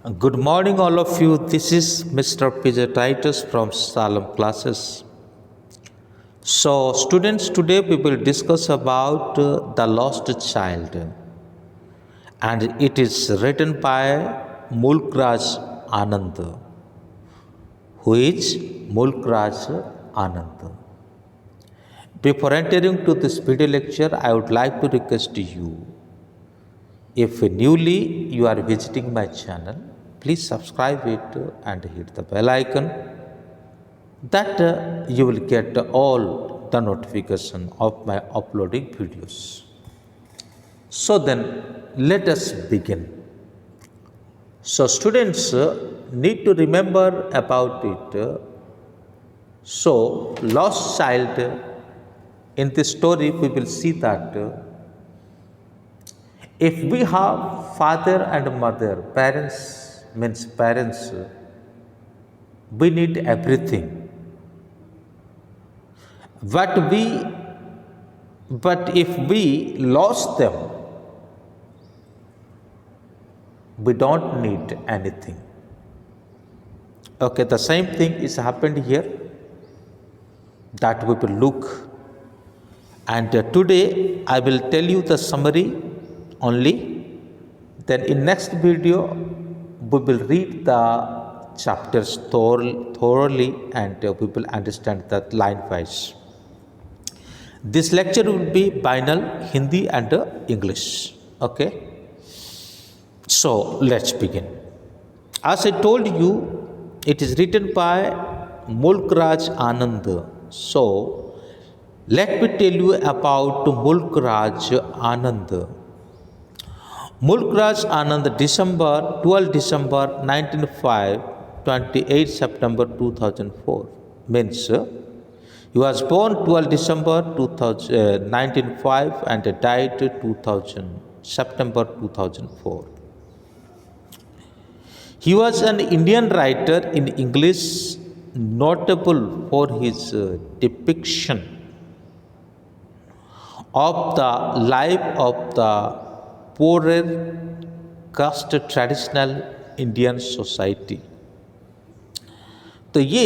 Good morning, all of you. This is Mr. PJ Titus from Salem classes. So, students, today we will discuss about the lost child, and it is written by Mulk Raj Anand. Who is Mulk Raj Anand? Before entering to this video lecture, I would like to request you, if newly you are visiting my channel, please subscribe it and hit the bell icon that you will get all the notification of my uploading videos. So then let us begin. So students need to remember about it. So lost child, in this story we will see that if we have father and mother, parents, we need everything. But if we lost them, we don't need anything. Okay, the same thing is happened here, that we will look. And today I will tell you the summary only. Then in next video we will read the chapters thoroughly and we will understand that line wise. This lecture will be binal Hindi and English. Okay. So let's begin. As I told you, it is written by Mulk Raj Anand. So let me tell you about Mulk Raj Anand. Mulk Raj Anand, 12 December 1905, 28 September 2004. Means he was born 12 December 1905 and died 2000, September 2004. He was an Indian writer in English, notable for his depiction of the life of the poorer caste traditional Indian society. तो ये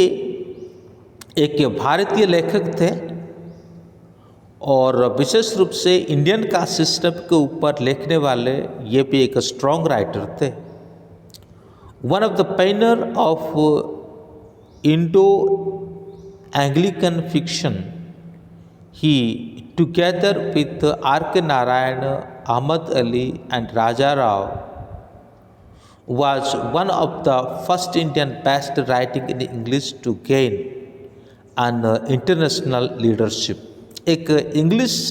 एक भारतीय लेखक थे और विशेष रूप से Indian caste system के ऊपर लिखने वाले ये भी एक स्ट्रॉन्ग राइटर थे. One of the Pioneer of Indo Anglican fiction, he together with R.K. Narayan, Ahmad Ali and Raja Rao was one of the first Indian based writing in English to gain an international leadership. एक English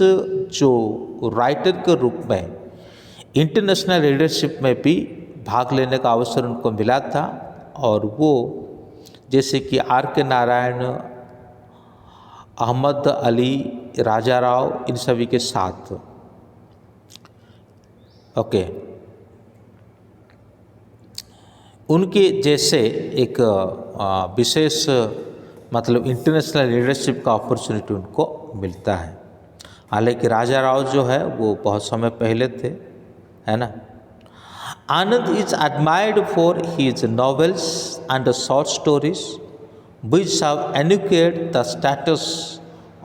जो writer के रूप में international leadership में भी भाग लेने का अवसर उनको मिला था, और वो जैसे कि R.K. नारायण, अहमद अली, राजा राव, इन सभी के साथ. ओके, उनके जैसे एक विशेष मतलब इंटरनेशनल लीडरशिप का अपॉर्चुनिटी उनको मिलता है. हालांकि राजा राव जो है वो बहुत समय पहले थे, है ना. Anand is admired for his novels and short stories which have acquired the status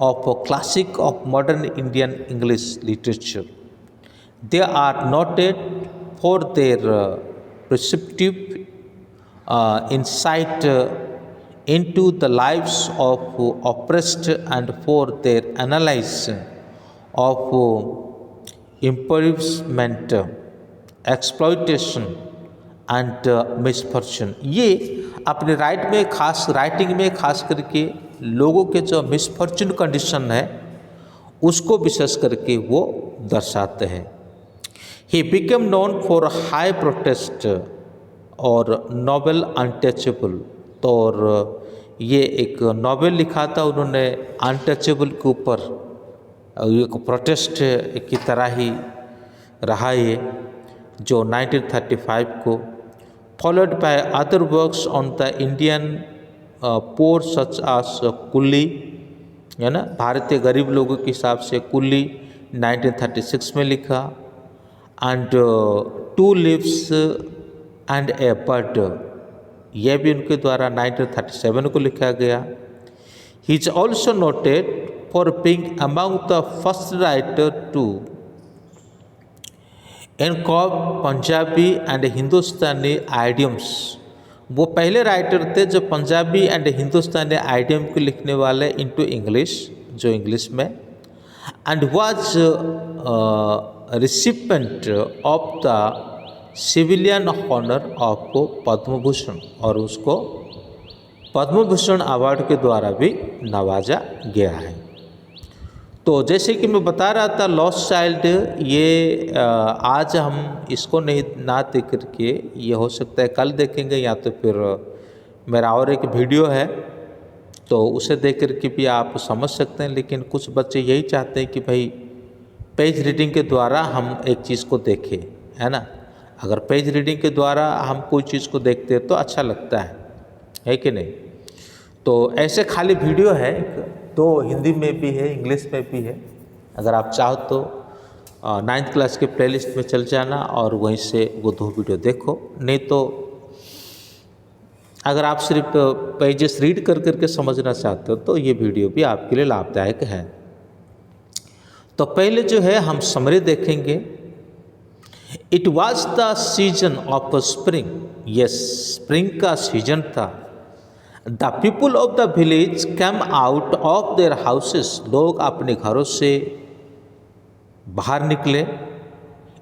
of a classic of modern Indian English literature. They are noted for their perceptive insight into the lives of oppressed and for their analysis of impoverishment, exploitation and misfortune. ये अपने writing में खास करके लोगों के जो misfortune condition है उसको विशेष करके वो दर्शाते हैं. He became known for high protest और नॉवेल अनटचेबल. तो और ये एक नॉवेल लिखा था उन्होंने अनटचेबल के ऊपर, एक प्रोटेस्ट की तरह ही रहा ये, जो 1935 को. followed by other works on the Indian poor such as कुल्ली, है ना, भारतीय गरीब लोगों के हिसाब से कुल्ली 1936 में लिखा. And two leaves and a bird, यह भी उनके द्वारा 1937 को लिखा गया। He is also noted for being among the first writer to incorporate Punjabi and Hindustani idioms. वो पहले राइटर थे जो पंजाबी एंड हिंदुस्तानी आइडियम को लिखने वाले इनटू इंग्लिश, जो इंग्लिश में, and was recipient of the civilian honour of Padma Bhushan, और उसको पद्म भूषण अवार्ड के द्वारा भी नवाजा गया है। तो जैसे कि मैं बता रहा था, लॉस्ट चाइल्ड, ये आज हम इसको नहीं ना देख करके, ये हो सकता है कल देखेंगे, या तो फिर मेरा और एक वीडियो है तो उसे देख करके भी आप समझ सकते हैं। लेकिन कुछ बच्चे यही चाहते हैं कि भाई पेज रीडिंग के द्वारा हम एक चीज़ को देखें, है ना। अगर पेज रीडिंग के द्वारा हम कोई चीज़ को देखते हैं तो अच्छा लगता है कि नहीं। तो ऐसे खाली वीडियो है, तो हिंदी में भी है, इंग्लिश में भी है। अगर आप चाहो तो 9th क्लास के प्लेलिस्ट में चल जाना और वहीं से वो 2 वीडियो देखो। नहीं तो अगर आप सिर्फ पेजेस रीड कर करके समझना चाहते हो तो ये वीडियो भी आपके लिए लाभदायक है। तो पहले जो है हम समरी देखेंगे। It was the season of spring, yes, spring का सीजन था। The people of the village came out of their houses, लोग अपने घरों से बाहर निकले।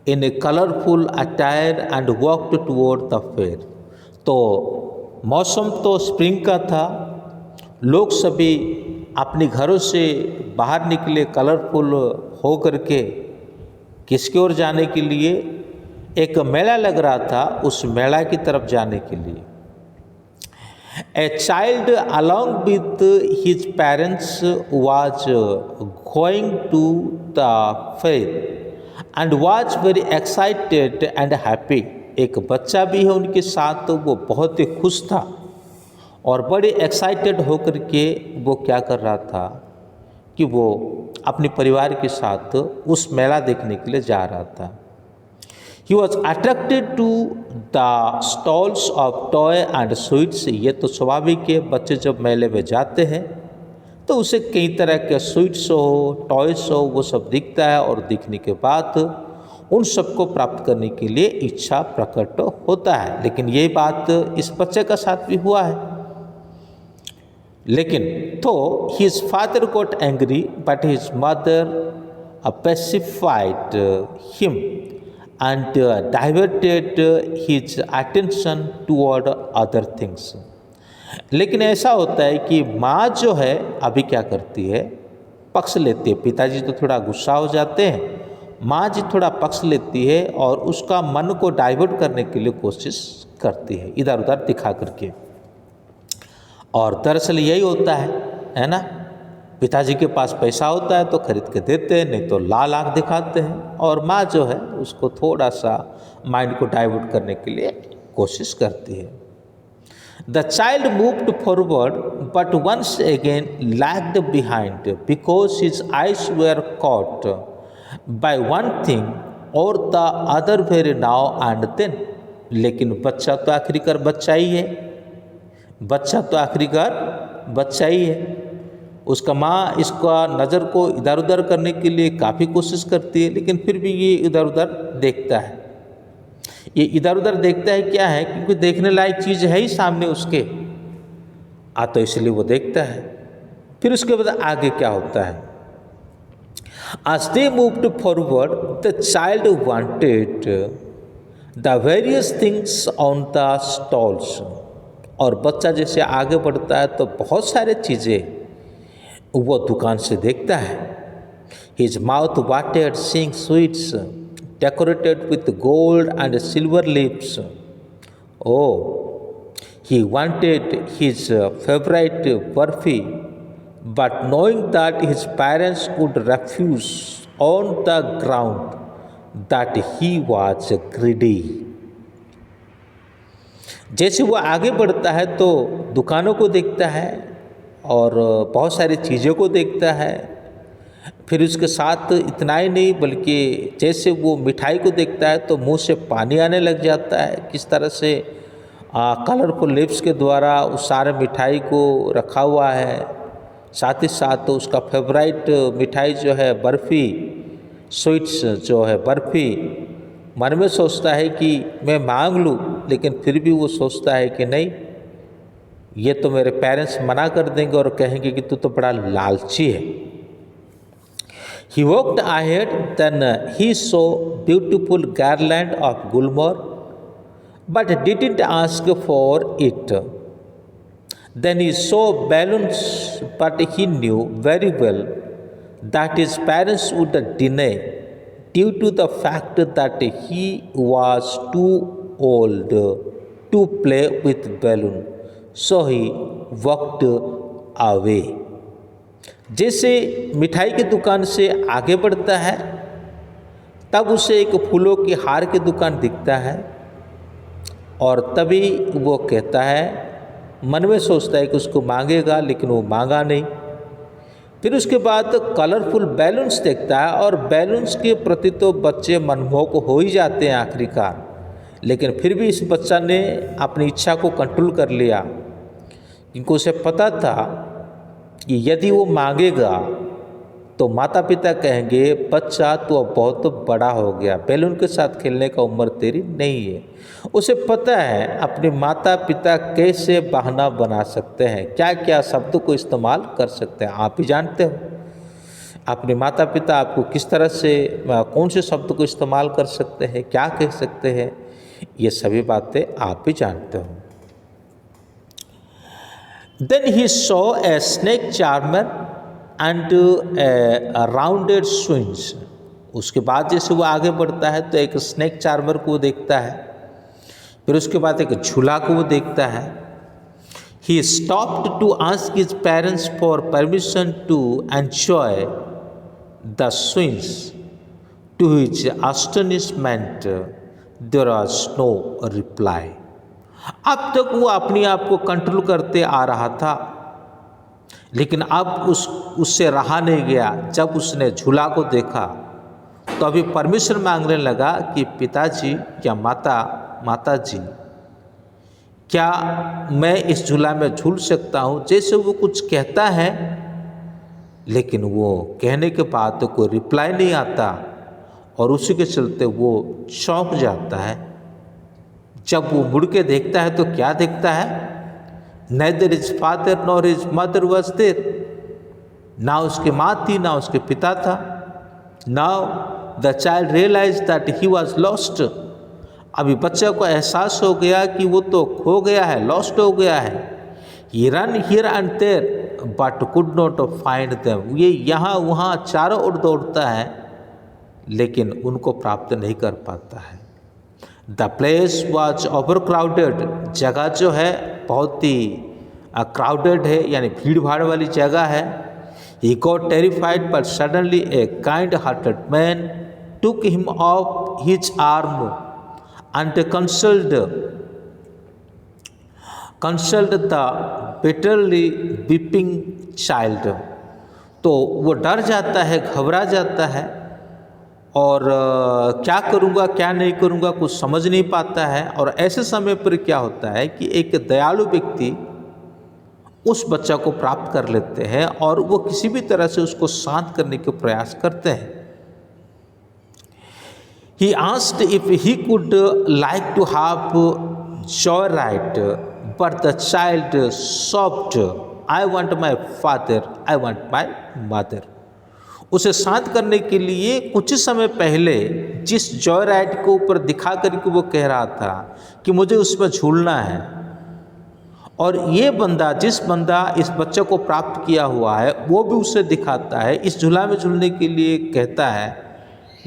In a colourful attire and walked toward the fair. तो मौसम तो स्प्रिंग का था, लोग सभी अपने घरों से बाहर निकले कलरफुल हो करके, किसकी ओर जाने के लिए? एक मेला लग रहा था, उस मेला की तरफ जाने के लिए। A child along with his parents was going to the fair and was very excited and happy. एक बच्चा भी है उनके साथ, तो वो बहुत ही खुश था और बड़े एक्साइटेड होकर के वो क्या कर रहा था कि वो अपने परिवार के साथ उस मेला देखने के लिए जा रहा था। He was attracted to the stalls of toy and sweets. ये तो स्वाभाविक है, बच्चे जब मेले में जाते हैं तो उसे कई तरह के स्वीट्स हो, टॉयस हो, वो सब दिखता है और दिखने के बाद उन सबको प्राप्त करने के लिए इच्छा प्रकट होता है। लेकिन यही बात इस बच्चे का साथ भी हुआ है। लेकिन तो his father got angry but his mother pacified him and diverted his attention toward other things. लेकिन ऐसा होता है कि माँ जो है अभी क्या करती है, पक्ष लेती है। पिताजी तो थोड़ा गुस्सा हो जाते हैं, माँ जी थोड़ा पक्ष लेती है और उसका मन को डाइवर्ट करने के लिए कोशिश करती है, इधर उधर दिखा करके। और दरअसल यही होता है ना। पिताजी के पास पैसा होता है तो खरीद के देते हैं, नहीं तो लाल आँख दिखाते हैं। और माँ जो है उसको थोड़ा सा माइंड को डाइवर्ट करने के लिए कोशिश करती है। The child moved forward but once again lagged behind because his eyes were caught by one thing और the other very now and then. लेकिन बच्चा तो आखिरकार बच्चा ही है, बच्चा तो आखिरकार बच्चा ही है। उसका माँ इसका नज़र को इधर उधर करने के लिए काफ़ी कोशिश करती है, लेकिन फिर भी ये इधर उधर देखता है। ये इधर उधर देखता है क्या है, क्योंकि देखने लायक चीज़ है ही सामने उसके, तो इसलिए वो देखता है। फिर उसके बाद आगे क्या होता है? As they moved forward, the child wanted the various things on the stalls. और बच्चा जैसे आगे बढ़ता है तो बहुत सारे चीज़ें वो दुकान से देखता है। His mouth watered seeing sweets decorated with gold and silver leaves. Oh, he wanted his favorite burfi, but knowing that his parents would refuse on the ground that he was greedy. जैसे वो आगे बढ़ता है तो दुकानों को देखता है और बहुत सारी चीज़ों को देखता है। फिर उसके साथ इतना ही नहीं बल्कि जैसे वो मिठाई को देखता है तो मुंह से पानी आने लग जाता है। किस तरह से कलरफुल लिप्स के द्वारा उस सारे मिठाई को रखा हुआ है। साथ ही साथ तो उसका फेवरेट मिठाई जो है बर्फ़ी, स्वीट्स जो है बर्फ़ी, मन में सोचता है कि मैं मांग लूँ, लेकिन फिर भी वो सोचता है कि नहीं, ये तो मेरे पेरेंट्स मना कर देंगे और कहेंगे कि तू तो बड़ा लालची है। He walked ahead, then he saw beautiful garland of gulmar, but didn't ask for it. Then he saw balloons, but he knew very well that his parents would deny due to the fact that he was too old to play with balloon. So he walked away. जैसे मिठाई की दुकान से आगे बढ़ता है तब उसे एक फूलों की हार की दुकान दिखता है और तभी वो कहता है, मन में सोचता है कि उसको मांगेगा, लेकिन वो मांगा नहीं। फिर उसके बाद कलरफुल बैलून्स देखता है और बैलून्स के प्रति तो बच्चे मनमोहक हो ही जाते हैं आखिरकार, लेकिन फिर भी इस बच्चा ने अपनी इच्छा को कंट्रोल कर लिया, क्योंकि उसे पता था कि यदि वो मांगेगा तो माता पिता कहेंगे, बच्चा तू अब बहुत बड़ा हो गया, बैलून के साथ खेलने का उम्र तेरी नहीं है। उसे पता है अपने माता पिता कैसे बहाना बना सकते हैं, क्या क्या शब्द को इस्तेमाल कर सकते हैं। आप ही जानते हो अपने माता पिता आपको किस तरह से, कौन से शब्द को इस्तेमाल कर सकते हैं, क्या कह सकते हैं, ये सभी बातें आप ही जानते हो। Then he saw a snake charmer and a rounded swings. उसके बाद जैसे वो आगे बढ़ता है तो एक स्नेक चार्मर को देखता है, फिर उसके बाद एक झूला को वो देखता है। He stopped to ask his parents for permission to enjoy the swings. To his astonishment, there was no reply. अब तक वो अपने आप को कंट्रोल करते आ रहा था, लेकिन अब उससे रहा नहीं गया। जब उसने झूला को देखा तो अभी परमिशन मांगने लगा कि पिताजी या माता जी, क्या मैं इस झूला में झूल सकता हूँ। जैसे वो कुछ कहता है, लेकिन वो कहने के बाद तो कोई रिप्लाई नहीं आता और उसी के चलते वो चौंक जाता है। जब वो मुड़ के देखता है तो क्या देखता है, neither his father nor his mother was there. ना उसकी माँ थी ना उसके पिता था। Now the child realized that he was lost. अभी बच्चे को एहसास हो गया कि वो तो खो गया है, लॉस्ट हो गया है। He ran here and there but could not find them. ये यहाँ वहाँ चारों ओर दौड़ता है, लेकिन उनको प्राप्त नहीं कर पाता है। The place was over crowded, जगह जो है बहुत ही क्राउडेड है, यानी भीड़ भाड़ वाली जगह है। He got terrified but suddenly a kind hearted man took him off his arm and consoled the bitterly weeping child. तो वो डर जाता है, घबरा जाता है और क्या करूँगा क्या नहीं करूँगा कुछ समझ नहीं पाता है। और ऐसे समय पर क्या होता है कि एक दयालु व्यक्ति उस बच्चा को प्राप्त कर लेते हैं और वो किसी भी तरह से उसको शांत करने के प्रयास करते हैं। He asked if he could like to have joyride, but the child sobbed, I want my father, I want my mother. उसे शांत करने के लिए कुछ समय पहले जिस जॉय राइड को ऊपर दिखा करके वो कह रहा था कि मुझे उसमें झूलना है, और ये जिस बंदा इस बच्चे को प्राप्त किया हुआ है वो भी उसे दिखाता है, इस झूला में झूलने के लिए कहता है,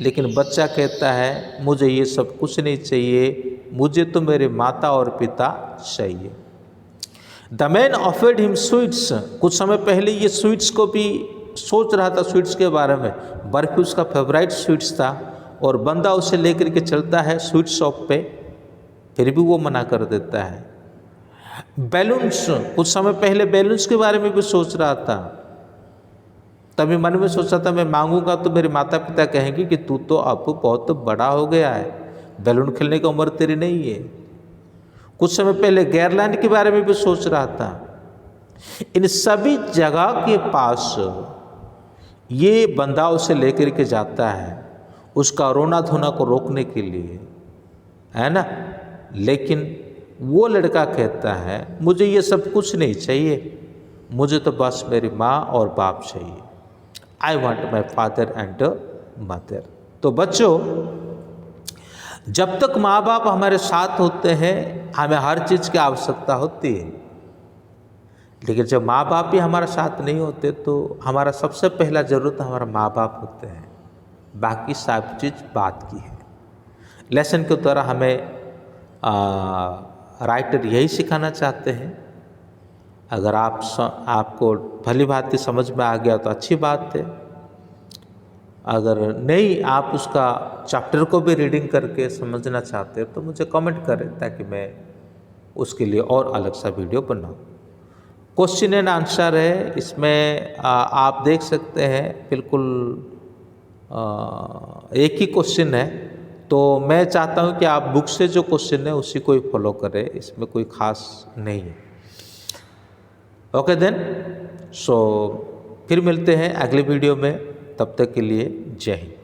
लेकिन बच्चा कहता है मुझे ये सब कुछ नहीं चाहिए, मुझे तो मेरे माता और पिता चाहिए। The man offered him sweets, कुछ समय पहले ये स्वीट्स को भी सोच रहा था, स्वीट्स के बारे में, बर्फी उसका फेवरेट स्वीट्स था और बंदा उसे लेकर के चलता है स्वीट शॉप पे, फिर भी वो मना कर देता है। बैलून्स, कुछ समय पहले बैलून्स के बारे में भी सोच रहा था, तभी मन में सोचा था मैं मांगूंगा तो मेरे माता पिता कहेंगे कि तू तो अब बहुत बड़ा हो गया है, बैलून खेलने की उम्र तेरी नहीं है। कुछ समय पहले गैरलैंड के बारे में भी सोच रहा था। इन सभी जगह के पास ये बंदा उसे लेकर के जाता है उसका रोना धोना को रोकने के लिए, है ना। लेकिन वो लड़का कहता है मुझे ये सब कुछ नहीं चाहिए, मुझे तो बस मेरी माँ और बाप चाहिए। I want my father and mother. तो बच्चों, जब तक माँ बाप हमारे साथ होते हैं हमें हर चीज़ की आवश्यकता होती है, लेकिन जब माँ बाप भी हमारे साथ नहीं होते तो हमारा सबसे पहला ज़रूरत हमारा माँ बाप होते हैं, बाकी सब चीज़ बात की है। लेसन के द्वारा हमें राइटर यही सिखाना चाहते हैं। अगर आपको भली भांति समझ में आ गया तो अच्छी बात है, अगर नहीं आप उसका चैप्टर को भी रीडिंग करके समझना चाहते हैं तो मुझे कमेंट करें ताकि मैं उसके लिए और अलग सा वीडियो बनाऊं। क्वेश्चन एंड आंसर है, इसमें आप देख सकते हैं बिल्कुल एक ही क्वेश्चन है। तो मैं चाहता हूं कि आप बुक से जो क्वेश्चन है उसी को ही फॉलो करें, इसमें कोई खास नहीं है। ओके देन, सो फिर मिलते हैं अगले वीडियो में, तब तक के लिए जय हिंद।